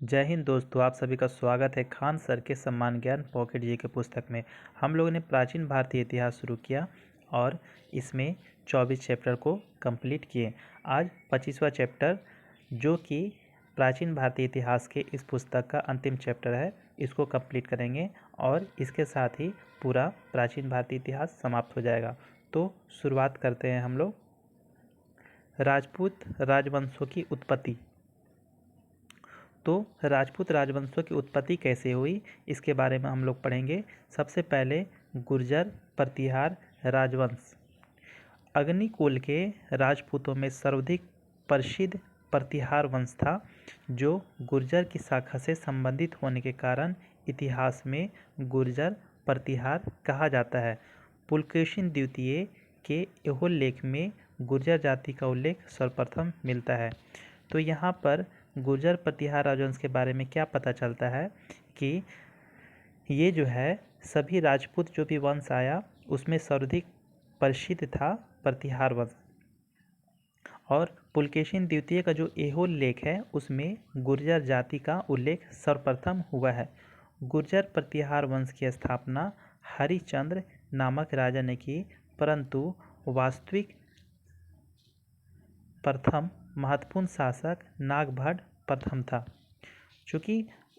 जय हिंद दोस्तों, आप सभी का स्वागत है खान सर के सम्मान ज्ञान पॉकेट जी के पुस्तक में। हम लोगों ने प्राचीन भारतीय इतिहास शुरू किया और इसमें 24 चैप्टर को कंप्लीट किए। आज 25वां चैप्टर जो कि प्राचीन भारतीय इतिहास के इस पुस्तक का अंतिम चैप्टर है, इसको कंप्लीट करेंगे और इसके साथ ही पूरा प्राचीन भारतीय इतिहास समाप्त हो जाएगा। तो शुरुआत करते हैं हम लोग। राजपूत राजवंशों की उत्पत्ति। तो राजपूत राजवंशों की उत्पत्ति कैसे हुई, इसके बारे में हम लोग पढ़ेंगे। सबसे पहले गुर्जर प्रतिहार राजवंश। अग्निकुल के राजपूतों में सर्वाधिक प्रसिद्ध प्रतिहार वंश था, जो गुर्जर की शाखा से संबंधित होने के कारण इतिहास में गुर्जर प्रतिहार कहा जाता है। पुलकेशिन द्वितीय के एहोल लेख में गुर्जर जाति का उल्लेख सर्वप्रथम मिलता है। तो यहाँ पर गुर्जर प्रतिहार राजवंश के बारे में क्या पता चलता है कि ये जो है सभी राजपूत जो भी वंश आया उसमें सर्वाधिक प्रसिद्ध था प्रतिहार वंश। और पुलकेशिन द्वितीय का जो एहोल लेख है उसमें गुर्जर जाति का उल्लेख सर्वप्रथम हुआ है। गुर्जर प्रतिहार वंश की स्थापना हरिश्चंद्र नामक राजा ने की, परंतु वास्तविक प्रथम महत्वपूर्ण शासक नागभट्ट प्रथम था। चूँकि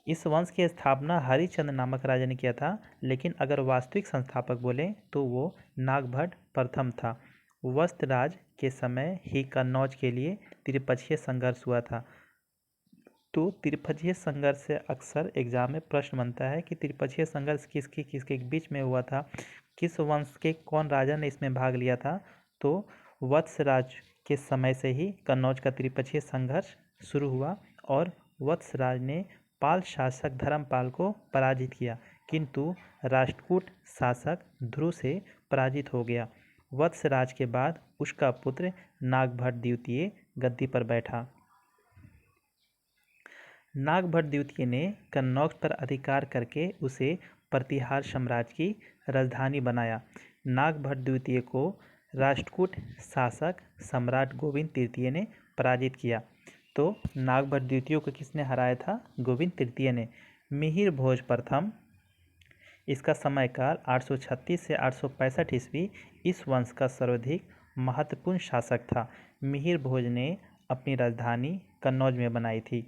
इस वंश की स्थापना हरिश्चंद्र नामक राजा ने किया था, लेकिन अगर वास्तविक संस्थापक बोले तो वो नागभट्ट प्रथम था। वत्सराज के समय ही कन्नौज के लिए त्रिपक्षीय संघर्ष हुआ था। तो त्रिपक्षीय संघर्ष से अक्सर एग्जाम में प्रश्न बनता है कि त्रिपक्षीय संघर्ष किसके किसके बीच में हुआ था, किस वंश के कौन राजा ने इसमें भाग लिया था। तो वत्सराज के समय से ही कन्नौज का त्रिपक्षीय संघर्ष शुरू हुआ और वत्सराज ने पाल शासक धर्मपाल को पराजित किया, किंतु राष्ट्रकूट शासक ध्रुव से पराजित हो गया। वत्सराज के बाद उसका पुत्र नागभट्ट द्वितीय गद्दी पर बैठा। नागभट्ट द्वितीय ने कन्नौज पर अधिकार करके उसे प्रतिहार साम्राज्य की राजधानी बनाया। नागभट्ट द्वितीय को राष्ट्रकूट शासक सम्राट गोविंद तृतीय ने पराजित किया। तो नागभट्ट द्वितीय को किसने हराया था? गोविंद तृतीय ने। मिहिर भोज प्रथम, इसका समयकाल 836 से 865 ईस्वी, इस वंश का सर्वाधिक महत्वपूर्ण शासक था। मिहिर भोज ने अपनी राजधानी कन्नौज में बनाई थी।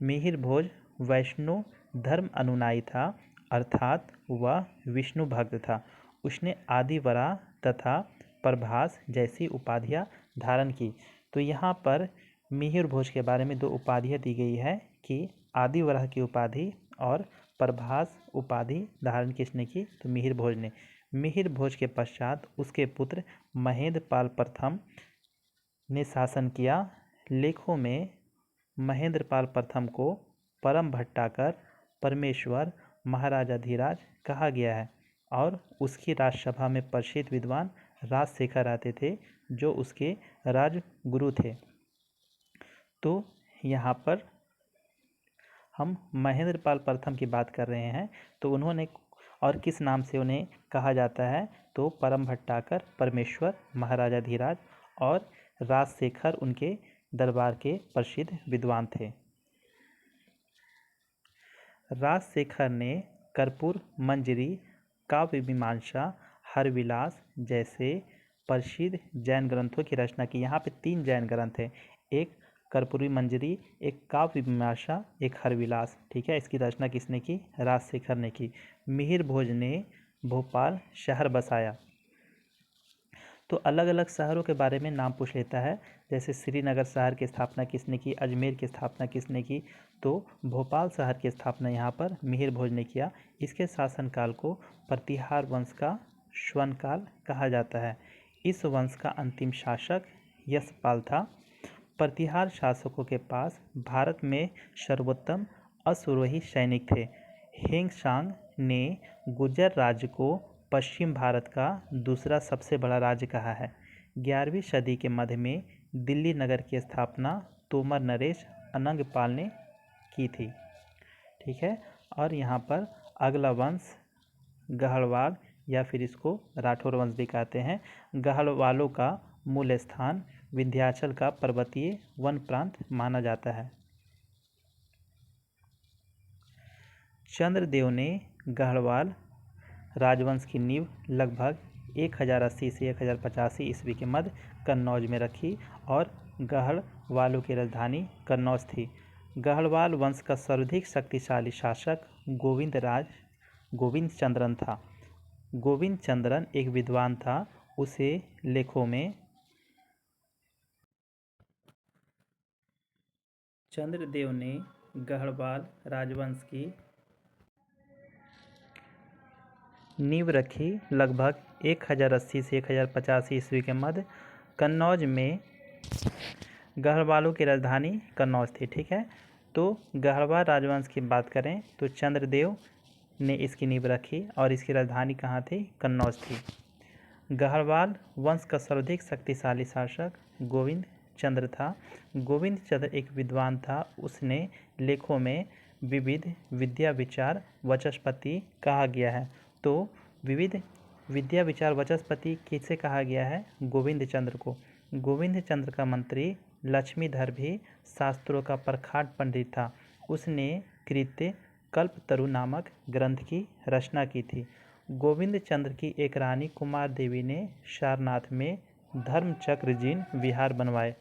मिहिर भोज वैष्णव धर्म अनुयायी था, अर्थात वह विष्णु भक्त था। उसने आदिवरा तथा प्रभास जैसी उपाधियां धारण की। तो यहाँ पर मिहिर भोज के बारे में दो उपाधियां दी गई है कि आदिवरा की उपाधि और प्रभास उपाधि धारण किसने की? तो मिहिर भोज ने। मिहिर भोज के पश्चात उसके पुत्र महेंद्र पाल प्रथम ने शासन किया। लेखों में महेंद्र पाल प्रथम को परम भट्टाकर, परमेश्वर, महाराजाधिराज कहा गया है और उसकी राजसभा में प्रसिद्ध विद्वान राजशेखर आते थे, जो उसके राजगुरु थे। तो यहाँ पर हम महेंद्र पाल प्रथम की बात कर रहे हैं। तो उन्होंने और किस नाम से उन्हें कहा जाता है? तो परम भट्टाकर, परमेश्वर, महाराजाधिराज और राजशेखर उनके दरबार के प्रसिद्ध विद्वान थे। राजशेखर ने कर्पूर मंजरी, काव्य मीमांसा, हरविलास जैसे प्रसिद्ध जैन ग्रंथों की रचना की। यहाँ पे 3 जैन ग्रंथ हैं, एक कर्पूरी मंजरी, एक काव्य मीमांसा, एक हरविलास। ठीक है, इसकी रचना किसने की? राजशेखर ने की। मिहिर भोज ने भोपाल शहर बसाया। तो अलग अलग शहरों के बारे में नाम पूछ लेता है, जैसे श्रीनगर शहर की स्थापना किसने की, अजमेर की स्थापना किसने की। तो भोपाल शहर की स्थापना यहाँ पर मिहिर भोज ने किया। इसके शासनकाल को प्रतिहार वंश का स्वर्णकाल कहा जाता है। इस वंश का अंतिम शासक यशपाल था। प्रतिहार शासकों के पास भारत में सर्वोत्तम अश्वारोही सैनिक थे। हेंगशांग ने गुर्जर राज्य को पश्चिम भारत का दूसरा सबसे बड़ा राज्य कहा है। 11वीं सदी के मध्य में दिल्ली नगर की स्थापना तोमर नरेश अनंगपाल ने की थी। ठीक है, और यहाँ पर अगला वंश गढ़वाल या फिर इसको राठौर वंश भी कहते हैं। गढ़वालों का मूल स्थान विंध्याचल का पर्वतीय वन प्रांत माना जाता है। चंद्रदेव ने गढ़वाल राजवंश की नींव लगभग 1080 से 1085 ईस्वी के मध्य कन्नौज में रखी और गढ़वालों की राजधानी कन्नौज थी। गढ़वाल वंश का सर्वाधिक शक्तिशाली शासक गोविंदचंद्रन था। गोविंदचंद्रन एक विद्वान था। उसे लेखों में चंद्रदेव ने गढ़वाल राजवंश की नींव रखी लगभग 1080 से 1085 ईस्वी के मध्य कन्नौज में। गढ़वालों की राजधानी कन्नौज थी। ठीक है, तो गढ़वाल राजवंश की बात करें तो चंद्रदेव ने इसकी नींव रखी और इसकी राजधानी कहाँ थी? कन्नौज थी। गढ़वाल वंश का सर्वाधिक शक्तिशाली शासक गोविंद चंद्र था। गोविंद चंद्र एक विद्वान था। उसने लेखों में विविध विद्या विचार वाचस्पति कहा गया है। तो विविध विद्या विचार वाचस्पति किसे कहा गया है? गोविंद चंद्र को। गोविंद चंद्र का मंत्री लक्ष्मीधर भी शास्त्रों का प्रखाट पंडित था। उसने कृत्य कल्पतरु नामक ग्रंथ की रचना की थी। गोविंद चंद्र की एक रानी कुमार देवी ने सारनाथ में धर्मचक्र जीर्ण विहार बनवाए।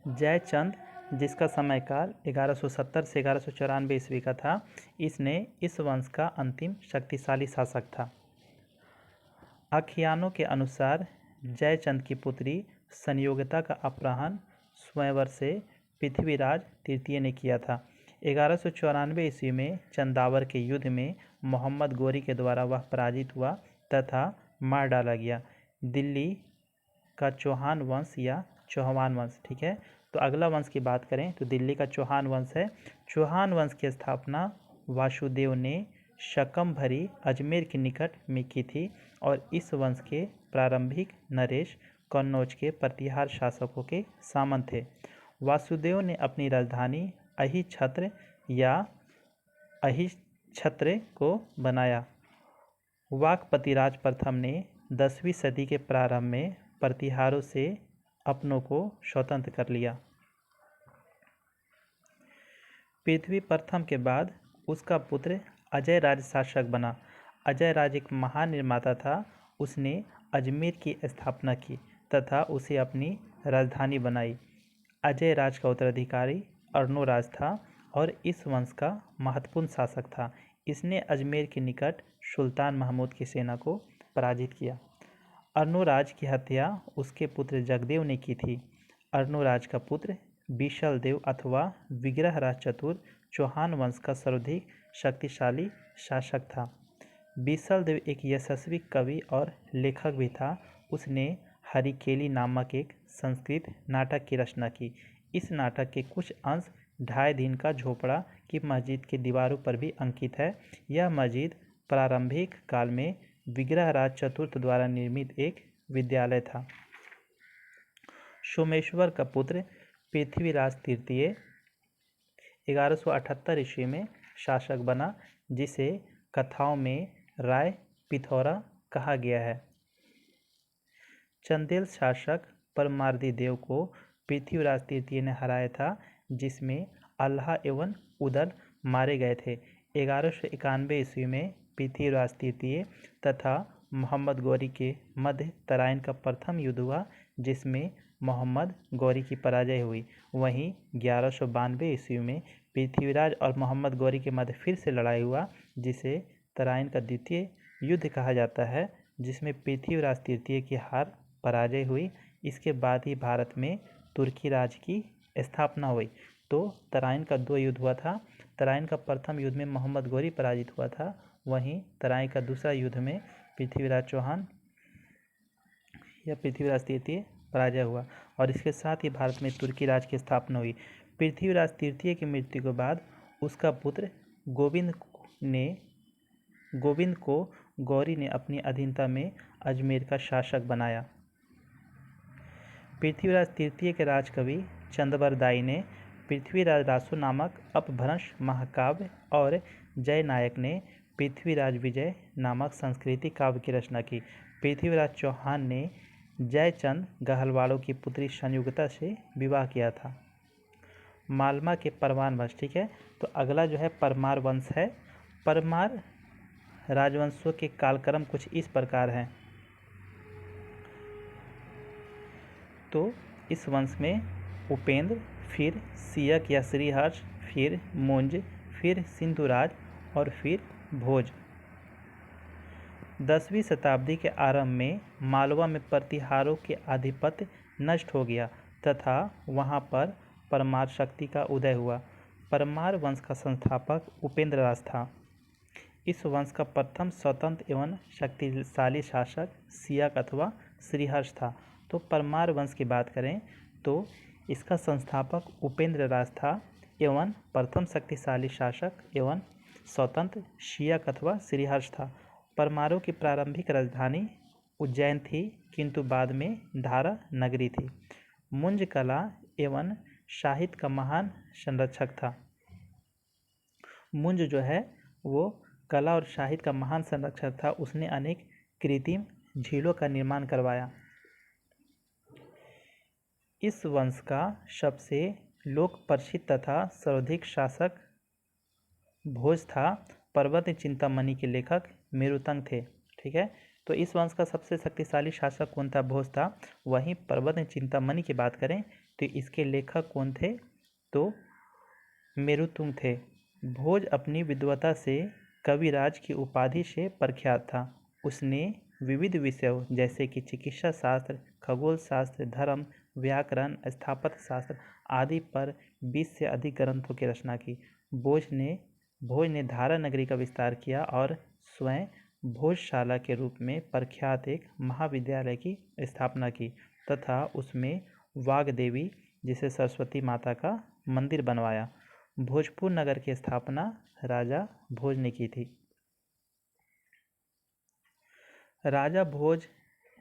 जयचंद, जिसका समयकाल 1170 से 1194 ईस्वी का था, इसने इस वंश का अंतिम शक्तिशाली शासक था। आख्यानों के अनुसार जयचंद की पुत्री संयोगिता का अपहरण स्वयंवर से पृथ्वीराज तृतीय ने किया था। 1194 ईस्वी में चंदावर के युद्ध में मोहम्मद गोरी के द्वारा वह पराजित हुआ तथा मार डाला गया। दिल्ली का चौहान वंश या चौहान वंश। ठीक है, तो अगला वंश की बात करें तो दिल्ली का चौहान वंश है। चौहान वंश की स्थापना वासुदेव ने शकंभरी अजमेर के निकट में की थी और इस वंश के प्रारंभिक नरेश कन्नौज के प्रतिहार शासकों के सामंत थे। वासुदेव ने अपनी राजधानी अहिछत्र या अहिछत्र को बनाया। वाकपतिराज प्रथम ने 10वीं सदी के प्रारंभ में प्रतिहारों से अपनों को स्वतंत्र कर लिया। पृथ्वी प्रथम के बाद उसका पुत्र अजय राज शासक बना। अजय राज एक महान निर्माता था। उसने अजमेर की स्थापना की तथा उसे अपनी राजधानी बनाई। अजय राज का उत्तराधिकारी अर्णोराज था और इस वंश का महत्वपूर्ण शासक था। इसने अजमेर के निकट सुल्तान महमूद की सेना को पराजित किया। अर्णोराज की हत्या उसके पुत्र जगदेव ने की थी। अर्णोराज का पुत्र विशलदेव अथवा विग्रहराज चतुर चौहान वंश का सर्वाधिक शक्तिशाली शासक था। विशलदेव एक यशस्वी कवि और लेखक भी था। उसने हरिकेली नामक एक संस्कृत नाटक की रचना की। इस नाटक के कुछ अंश ढाई दिन का झोपड़ा की मस्जिद की दीवारों पर भी अंकित है। यह मस्जिद प्रारंभिक काल में विग्रहराज चतुर्थ द्वारा निर्मित एक विद्यालय था। सोमेश्वर का पुत्र पृथ्वीराज तृतीय 1178 ईस्वी में शासक बना, जिसे कथाओं में राय पिथौरा कहा गया है। चंदेल शासक परमार्दी देव को पृथ्वीराज तृतीय ने हराया था, जिसमें अल्लाह एवं उदल मारे गए थे। 1191 ईस्वी में पृथ्वीराज तृतीय तथा मोहम्मद गौरी के मध्य तराइन का प्रथम युद्ध हुआ, जिसमें मोहम्मद गौरी की पराजय हुई। वहीं 1192 ईस्वी में पृथ्वीराज और मोहम्मद गौरी के मध्य फिर से लड़ाई हुआ, जिसे तराइन का द्वितीय युद्ध कहा जाता है, जिसमें पृथ्वीराज तृतीय की हार पराजय हुई। इसके बाद ही भारत में तुर्की राज की स्थापना हुई। तो तराइन का 2 युद्ध हुआ था। तराइन का प्रथम युद्ध में मोहम्मद गौरी पराजित हुआ था। वहीं तराइन का दूसरा युद्ध में पृथ्वीराज चौहान या पृथ्वीराज तृतीय पराजय हुआ और इसके साथ ही भारत में तुर्की राज की स्थापना हुई। पृथ्वीराज तृतीय की मृत्यु के बाद उसका पुत्र गोविंद को गौरी ने अपनी अधीनता में अजमेर का शासक बनाया। पृथ्वीराज तृतीय के राजकवि चंदबरदाई ने पृथ्वीराज रासो नामक अपभ्रंश महाकाव्य और जयनायक ने पृथ्वीराज विजय नामक संस्कृति काव्य की रचना की। पृथ्वीराज चौहान ने जयचंद गहलवालों की पुत्री संयुक्ता से विवाह किया था। मालवा के परमार वंश। ठीक है, तो अगला जो है परमार वंश है। परमार राजवंशों के कालक्रम कुछ इस प्रकार हैं। तो इस वंश में उपेंद्र, फिर सियक या श्रीहर्ष, फिर मुंज, फिर सिंधुराज और फिर भोज। 10वीं शताब्दी के आरंभ में मालवा में प्रतिहारों के आधिपत्य नष्ट हो गया तथा वहां पर परमार शक्ति का उदय हुआ। परमार वंश का संस्थापक उपेंद्र राज था। इस वंश का प्रथम स्वतंत्र एवं शक्तिशाली शासक सियक अथवा श्रीहर्ष था। तो परमार वंश की बात करें तो इसका संस्थापक उपेंद्र राज था एवं प्रथम शक्तिशाली शासक एवं स्वतंत्र सियक अथवा श्रीहर्ष था। परमारों की प्रारंभिक राजधानी उज्जैन थी, किंतु बाद में धारा नगरी थी। मुंज कला एवं साहित्य का महान संरक्षक था। मुंज जो है वो कला और साहित्य का महान संरक्षक था। उसने अनेक कृत्रिम झीलों का निर्माण करवाया। इस वंश का सबसे लोक प्रसिद्ध तथा सर्वाधिक शासक भोज था। पर्वत चिंतामणि के लेखक मेरुतंग थे। ठीक है, तो इस वंश का सबसे शक्तिशाली शासक कौन था? भोज था। वहीं पर्वत चिंतामणि की बात करें तो इसके लेखक कौन थे? तो मेरुतुंग थे। भोज अपनी विद्वता से कविराज की उपाधि से प्रख्यात था। उसने विविध विषयों जैसे कि चिकित्सा शास्त्र, खगोल शास्त्र, धर्म, व्याकरण, स्थापत्य शास्त्र आदि पर 20 से अधिक ग्रंथों की रचना की। भोज ने धारा नगरी का विस्तार किया और स्वयं भोजशाला के रूप में प्रख्यात एक महाविद्यालय की स्थापना की तथा उसमें वाग्देवी जिसे सरस्वती माता का मंदिर बनवाया। भोजपुर नगर की स्थापना राजा भोज ने की थी। राजा भोज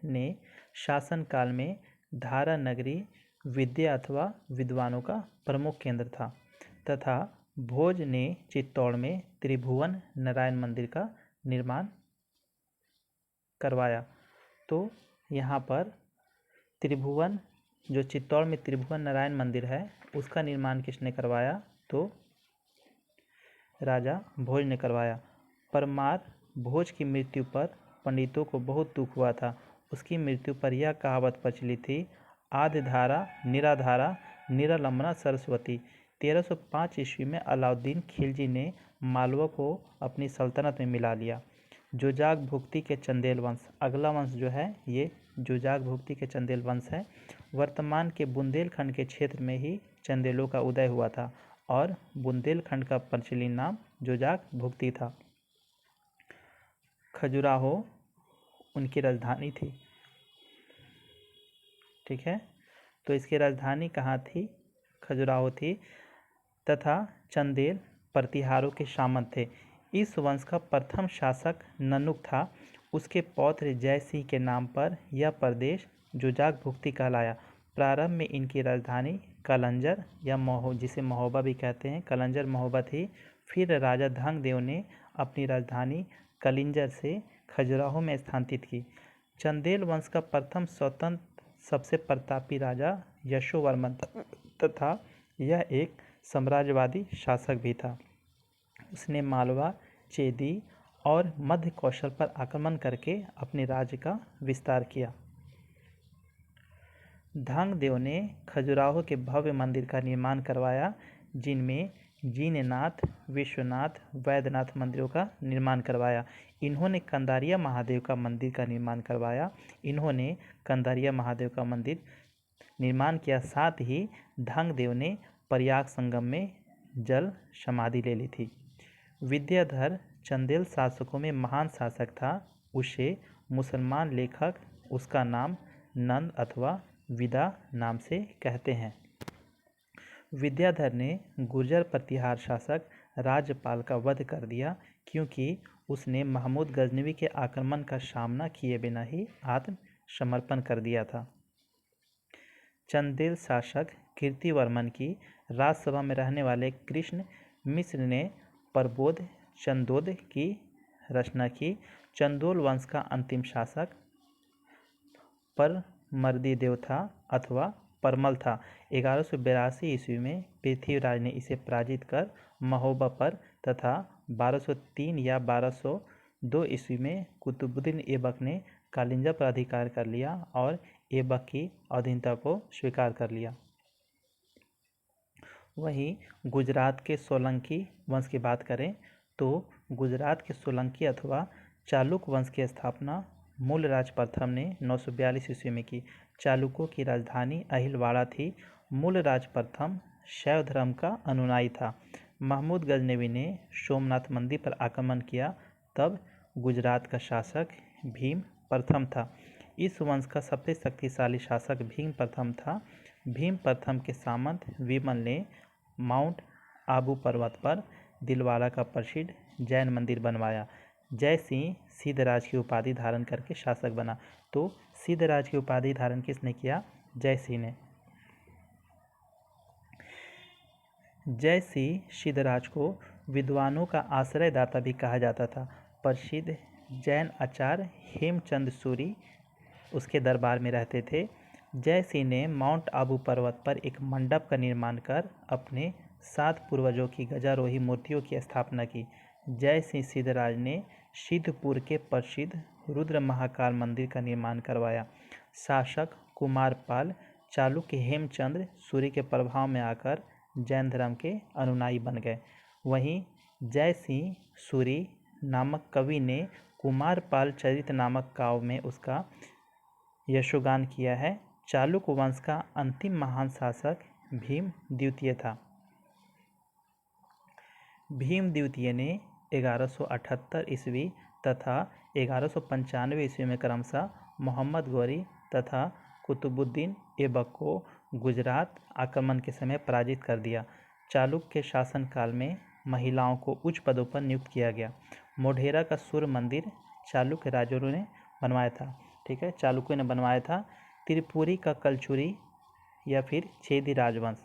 ने शासनकाल में धारा नगरी विद्या अथवा विद्वानों का प्रमुख केंद्र था तथा भोज ने चित्तौड़ में त्रिभुवन नारायण मंदिर का निर्माण करवाया। तो यहाँ पर त्रिभुवन जो चित्तौड़ में त्रिभुवन नारायण मंदिर है उसका निर्माण किसने करवाया? तो राजा भोज ने करवाया। परमार भोज की मृत्यु पर पंडितों को बहुत दुख हुआ था। उसकी मृत्यु पर यह कहावत प्रचलित थी, आद्यधारा निराधारा निरालंबना सरस्वती। 1305 ईस्वी में अलाउद्दीन खिलजी ने मालवा को अपनी सल्तनत में मिला लिया। जोजाक भुक्ति के चंदेल वंश, अगला वंश जो है ये जोजाक भुक्ति के चंदेल वंश है। वर्तमान के बुंदेलखंड के क्षेत्र में ही चंदेलों का उदय हुआ था और बुंदेलखंड का प्रचलित नाम जोजाक भुक्ति था। खजुराहो उनकी राजधानी थी। ठीक है, तो इसकी राजधानी कहाँ थी? खजुराहो थी तथा चंदेल प्रतिहारों के सामंत थे। इस वंश का प्रथम शासक ननुक था। उसके पौत्र जय सिंह के नाम पर यह प्रदेश जोजाक भुक्ति कहलाया। प्रारंभ में इनकी राजधानी कलंजर या जिसे महोबा भी कहते हैं, कलंजर महोबा थी। फिर राजा धंगदेव ने अपनी राजधानी कलिंजर से खजुराहो में स्थानांतरित की। चंदेल वंश का प्रथम स्वतंत्र सबसे प्रतापी राजा यशोवर्मन तथा यह एक साम्राज्यवादी शासक भी था। उसने मालवा, चेदी और मध्य कौशल पर आक्रमण करके अपने राज्य का विस्तार किया। धंगदेव ने खजुराहो के भव्य मंदिर का निर्माण करवाया, जिनमें जिननाथ, विश्वनाथ, वैद्यनाथ मंदिरों का निर्माण करवाया। इन्होंने कंदारिया महादेव का मंदिर का निर्माण करवाया। इन्होंने कंदारिया महादेव का मंदिर निर्माण किया। साथ ही धंगदेव ने प्रयाग संगम में जल समाधि ले ली थी। विद्याधर चंदेल शासकों में महान शासक था। उसे मुसलमान लेखक उसका नाम नंद अथवा विदा नाम से कहते हैं। विद्याधर ने गुर्जर प्रतिहार शासक राज्यपाल का वध कर दिया क्योंकि उसने महमूद गजनवी के आक्रमण का सामना किए बिना ही आत्मसमर्पण कर दिया था। चंदेल शासक कीर्तिवर्मन की राजसभा में रहने वाले कृष्ण मिश्र ने प्रबोध चंदोद की रचना की। चंदोल वंश का अंतिम शासक परमर्दी देव था अथवा परमल था। 1182 ईस्वी में पृथ्वीराज ने इसे पराजित कर महोबा पर तथा 1203 या 1202 ईस्वी में कुतुबुद्दीन ऐबक ने कालिंजा पर अधिकार कर लिया और ऐबक की अधीनता को स्वीकार कर लिया। वहीं गुजरात के सोलंकी वंश की बात करें तो गुजरात के सोलंकी अथवा चालुक्य वंश की स्थापना मूलराज प्रथम ने 942 ईस्वी में की। चालुक्यों की राजधानी अहिलवाड़ा थी। मूलराज प्रथम शैव धर्म का अनुयायी था। महमूद गजनवी ने सोमनाथ मंदिर पर आक्रमण किया। तब गुजरात का शासक भीम प्रथम था। इस वंश का सबसे शक्तिशाली शासक भीम प्रथम था। भीम प्रथम के सामंत विमल ने माउंट आबू पर्वत पर दिलवाड़ा का प्रसिद्ध जैन मंदिर बनवाया। जय सिंह सिद्धराज की उपाधि धारण करके शासक बना। तो सिद्धराज की उपाधि धारण किसने किया? जय सिंह ने। जय सिंह सिद्धराज को विद्वानों का आश्रयदाता भी कहा जाता था। प्रसिद्ध जैन आचार्य हेमचंद सूरी उसके दरबार में रहते थे। जय सिंह ने माउंट आबू पर्वत पर एक मंडप का निर्माण कर अपने 7 पूर्वजों की गजारोही मूर्तियों की स्थापना की। जय सिंह सिद्धराज ने सिद्धपुर के प्रसिद्ध रुद्र महाकाल मंदिर का निर्माण करवाया। शासक कुमारपाल चालुक्य हेमचंद सूरी के प्रभाव में आकर जैन धर्म के अनुयायी बन गए। वहीं जय सिंह सूरी नामक कवि ने कुमारपाल चरित नामक काव्य में उसका यशोगान किया है। चालुक्य वंश का अंतिम महान शासक भीम द्वितीय था। भीम द्वितीय ने 1178 ईस्वी तथा 1195 ईस्वी में क्रमशः मोहम्मद गौरी तथा कुतुबुद्दीन ऐबक को गुजरात आक्रमण के समय पराजित कर दिया। चालुक्य के शासनकाल में महिलाओं को उच्च पदों पर नियुक्त किया गया। मोढेरा का सूर्य मंदिर चालुक्य राजाओं ने बनवाया था। ठीक है, चालुक्य ने बनवाया था। त्रिपुरी का कलचुरी या फिर चेदी राजवंश।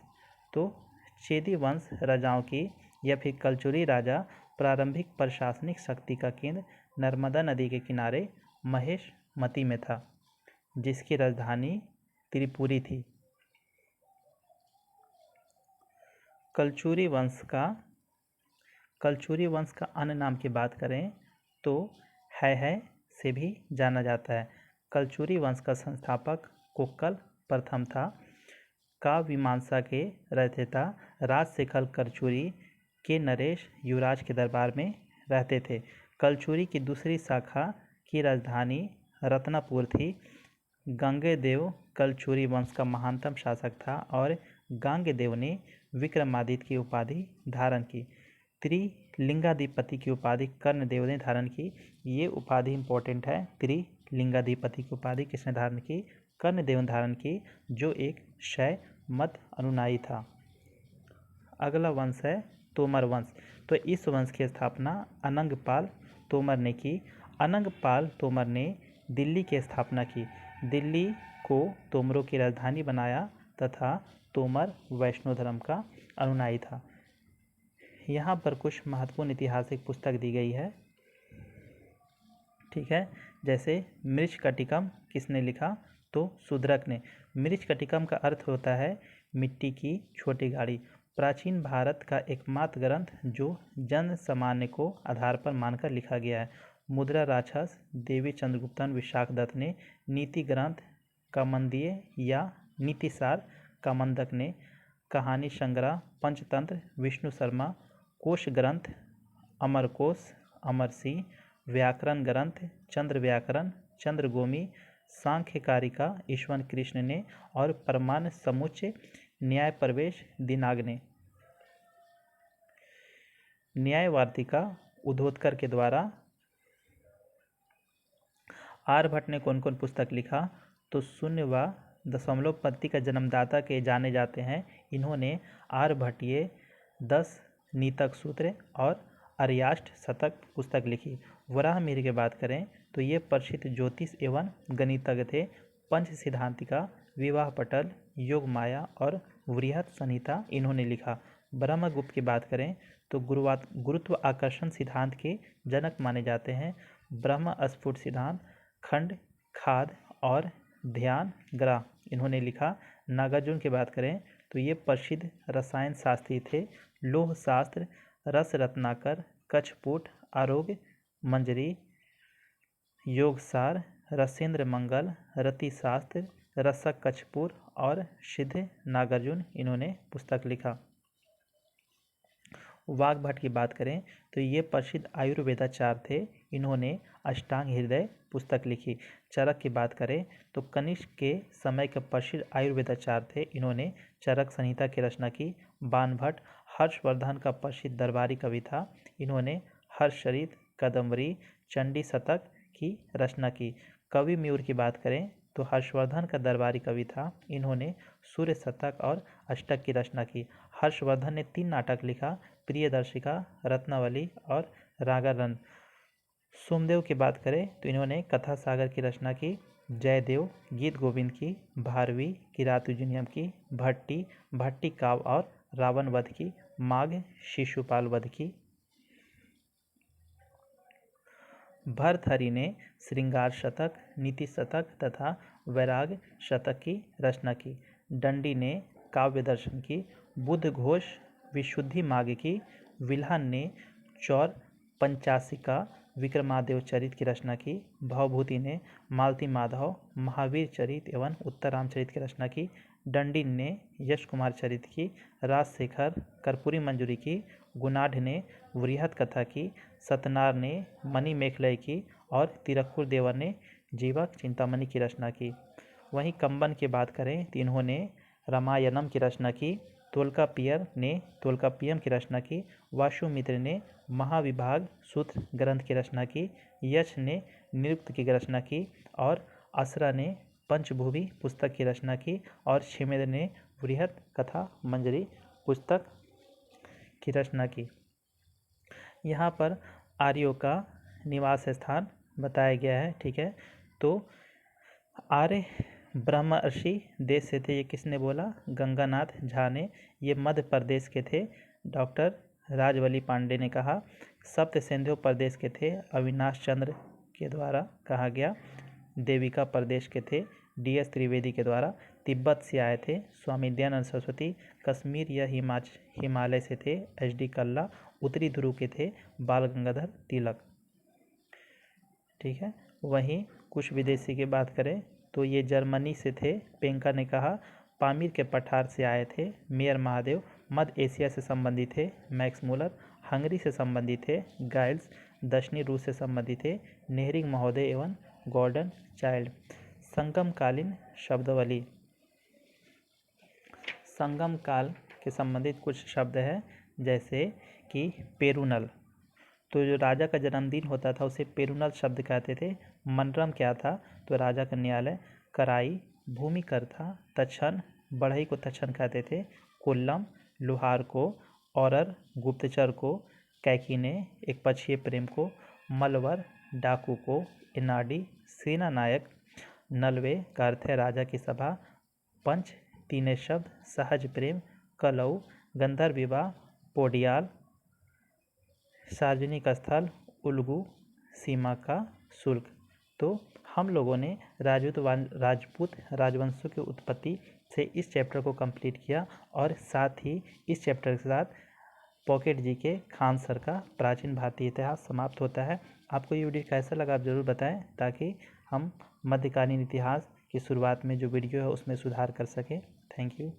तो चेदी वंश राजाओं की या फिर कलचुरी राजा प्रारंभिक प्रशासनिक शक्ति का केंद्र नर्मदा नदी के किनारे महेशमती में था, जिसकी राजधानी त्रिपुरी थी। कलचुरी वंश का अन्य नाम की बात करें तो है से भी जाना जाता है। कलचुरी वंश का संस्थापक कोक्कल प्रथम था। काव्य मीमांसा के रचयिता राजशेखर कलचुरी के नरेश युवराज के दरबार में रहते थे। कलचुरी की दूसरी शाखा की राजधानी रत्नापुर थी। गांगेयदेव कलचुरी वंश का महानतम शासक था और गांगेयदेव ने विक्रमादित्य की उपाधि धारण की। त्रिलिंगाधिपति की उपाधि कर्णदेव ने धारण की। ये उपाधि इंपॉर्टेंट है। त्रिलिंगाधिपति की उपाधि किसने धारण की? कर्णदेव ने धारण की, जो एक शैव मत अनुयायी था। अगला वंश है तोमर वंश। तो इस वंश की स्थापना अनंगपाल तोमर ने की। अनंगपाल तोमर ने दिल्ली की स्थापना की। दिल्ली को तोमरों की राजधानी बनाया तथा तोमर वैष्णव धर्म का अनुयायी था। यहाँ पर कुछ महत्वपूर्ण ऐतिहासिक पुस्तक दी गई है। ठीक है, जैसे मृच्छकटिकम किसने लिखा? तो शूद्रक ने। मृच्छकटिकम का अर्थ होता है मिट्टी की छोटी गाड़ी। प्राचीन भारत का एकमात्र ग्रंथ जो जन सामान्य को आधार पर मानकर लिखा गया है। मुद्रा राक्षस देवी चंद्रगुप्तन विशाखदत्त ने, नीति ग्रंथ कामंदीय या नीतिसार कामंदक ने, कहानी संग्रह पंचतंत्र विष्णु शर्मा, कोश ग्रंथ अमरकोश अमर सिंह, व्याकरण ग्रंथ चंद्र व्याकरण चंद्रगोमी, सांख्यकारिका ईश्वर कृष्ण ने और प्रमाण समुच्चय न्याय प्रवेश दिनाग ने। न्यायवार्तिका उद्योतकर के द्वारा। आर्यभट्ट ने कौन कौन पुस्तक लिखा? तो शून्य व दशमलव पद्धति का जन्मदाता के जाने जाते हैं। इन्होंने आर्यभट्टीय 10 नीतक सूत्र और आर्याष्ट शतक पुस्तक लिखी। वराहमिहिर की बात करें तो ये प्रसिद्ध ज्योतिष एवं गणितज्ञ थे। पंच सिद्धांतिका, विवाह पटल, योग माया और वृहत संहिता इन्होंने लिखा। ब्रह्मगुप्त की बात करें तो गुरुत्व आकर्षण सिद्धांत के जनक माने जाते हैं। ब्रह्म स्फुट सिद्धांत, खंड खाद और ध्यान ग्रह इन्होंने लिखा। नागार्जुन की बात करें तो ये प्रसिद्ध रसायन शास्त्री थे। लोह शास्त्र रस रत्नाकर, कछपुट, आरोग्य मंजरी, योगसार, रसेंद्र मंगल, रतिशास्त्र, रसक कछपुर और सिद्ध नागार्जुन इन्होंने पुस्तक लिखा। वाग्भट की बात करें तो ये प्रसिद्ध आयुर्वेदाचार्य थे। इन्होंने अष्टांग हृदय पुस्तक लिखी। चरक की बात करें तो कनिष्क के समय के प्रसिद्ध आयुर्वेदाचार्य थे। इन्होंने चरक संहिता की रचना की। बाणभट्ट हर्षवर्धन का प्रसिद्ध दरबारी कवि था। इन्होंने हर्षचरित, कादम्बरी, चंडी शतक की रचना की। कवि मयूर की बात करें तो हर्षवर्धन का दरबारी कवि था। इन्होंने सूर्य शतक और अष्टक की रचना की। हर्षवर्धन ने 3 नाटक लिखा, प्रियदर्शिका, रत्नावली और रागानंद। सोमदेव की बात करें तो इन्होंने कथा सागर की रचना की। जयदेव गीत गोविंद की, भारवी किरातुजनियम की, भट्टी भट्टी काव्य और रावण वध की, माघ शिशुपाल वध की। भर्तहरि ने श्रृंगार शतक, नीति शतक तथा वैराग शतक की रचना की। दंडी ने काव्य दर्शन की। बुद्ध घोष विशुद्धि मार्ग की। विल्हन ने चौर पंचाशिका विक्रमादेव चरित की रचना की। भवभूति ने मालती माधव महावीर चरित एवं उत्तर रामचरित की रचना की। दंडिन ने यश कुमार चरित की। राजशेखर कर्पूरी मंजूरी की। गुणाढ़ ने वृहत कथा की। सतनार ने मणि मेखलय की और तिरक्कुर देवर ने जीवक चिंतामणि की रचना की। वहीं कंबन की बात करें तो इन्होंने रामायणम की रचना की। तोल्काप्पियर ने तोल्काप्पियम की रचना की। वासुमित्र ने महाविभाग सूत्र ग्रंथ की रचना की। यश ने निरुक्त की रचना की और असरा ने पंचभूमि पुस्तक की रचना की और छिमेद ने वृहत कथा मंजरी पुस्तक की रचना की। यहाँ पर आर्यों का निवास स्थान बताया गया है। ठीक है, तो आर्य ब्रह्मर्षि देश से थे। ये किसने बोला? गंगानाथ झा ने। ये मध्य प्रदेश के थे। डॉक्टर राजवली पांडे ने कहा। सप्त सिंधु प्रदेश के थे। अविनाश चंद्र के द्वारा कहा गया। देविका प्रदेश के थे। DS त्रिवेदी के द्वारा। तिब्बत से आए थे। स्वामी दयानंद सरस्वती। कश्मीर या हिमालय से थे। HD कल्ला। उत्तरी ध्रुव के थे। बाल गंगाधर तिलक। ठीक है, वहीं कुछ विदेशी की बात करें तो ये जर्मनी से थे। पेंका ने कहा। पामीर के पठार से आए थे। मेयर महादेव मध्य एशिया से संबंधित थे। मैक्स मूलर हंगरी से संबंधित थे। गाइल्स दक्षिणी रूस से संबंधित थे। नेहरिंग महोदय एवं गॉर्डन चाइल्ड। संगमकालीन शब्दावली। संगम काल के संबंधित कुछ शब्द है, जैसे कि पेरुनल। तो जो राजा का जन्मदिन होता था उसे पेरुनल शब्द कहते थे। मनरम क्या था? तो राजा का न्यायालय। कराई भूमिकर था। तक्षण बढ़ई को तक्षण कहते थे। कोल्लम लोहार को। औरर गुप्तचर को। कैकीने एक पक्षीय प्रेम को। मलवर डाकू को। इनाडी सेना नायक। नलवे का अर्थ है राजा की सभा। पंच तीने शब्द सहज प्रेम। कलऊ गंधर्व विवाह। पोडियाल सार्वजनिक स्थल। उल्गू सीमा का शुल्क। तो हम लोगों ने राजपूत राजवंशों की उत्पत्ति से इस चैप्टर को कंप्लीट किया और साथ ही इस चैप्टर के साथ पॉकेट जी के खान सर का प्राचीन भारतीय इतिहास समाप्त होता है। आपको ये वीडियो कैसा लगा आप ज़रूर बताएं, ताकि हम मध्यकालीन इतिहास की शुरुआत में जो वीडियो है उसमें सुधार कर सकें। Thank you.